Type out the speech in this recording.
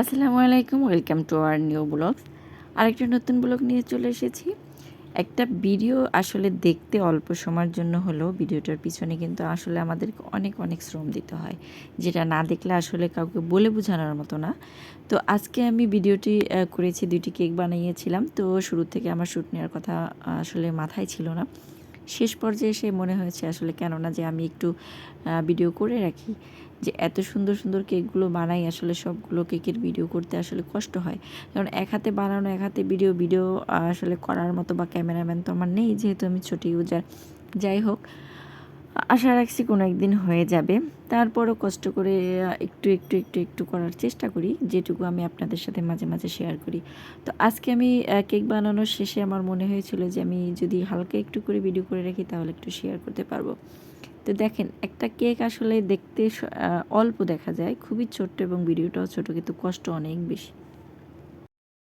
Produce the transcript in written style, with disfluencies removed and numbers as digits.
আসসালামু আলাইকুম, welcome to our new blogs. আরেকটা নতুন ব্লগ নিয়ে চলে এসেছি। একটা ভিডিও আসলে দেখতে অল্প সময়ের জন্য হলেও ভিডিওটার পিছনে কিন্তু আসলে আমাদেরকে অনেক অনেক শ্রম দিতে হয়, যেটা না দেখলে আসলে কাউকে বলে বোঝানোর মতো না। তো আজকে আমি ভিডিওটি করেছি, 2টি কেক বানিয়েছিলাম। তো শুরু থেকে আমার শ্যুট নেওয়ার কথা আসলে মাথায় ছিল না। শেষ পর্যায়ে এসে মনে হয়েছে আসলে কেন না যে আমি একটু ভিডিও করে রাখি, যে এত সুন্দর সুন্দর কেকগুলো বানাই, আসলে সবগুলো কেকের ভিডিও করতে আসলে কষ্ট হয়। কারণ এক হাতে বানানো, এক হাতে ভিডিও আসলে করার মতো বা ক্যামেরাম্যান তো আমার নেই, যেহেতু আমি ছোট ইউজার। যাই হোক, আশা রাখছি কোনো একদিন হয়ে যাবে। তারপরও কষ্ট করে একটু করার চেষ্টা করি, যেটুকু আমি আপনাদের সাথে মাঝে মাঝে শেয়ার করি। তো আজকে আমি কেক বানানোর শেষে আমার মনে হয়েছিল যে আমি যদি হালকা একটু করে ভিডিও করে রাখি তাহলে একটু শেয়ার করতে পারবো। তো দেখেন, একটা কেক আসলে দেখতে অল্প দেখা যায়, খুবই ছোট্ট এবং ভিডিওটাও ছোট, কিন্তু কষ্ট অনেক বেশি।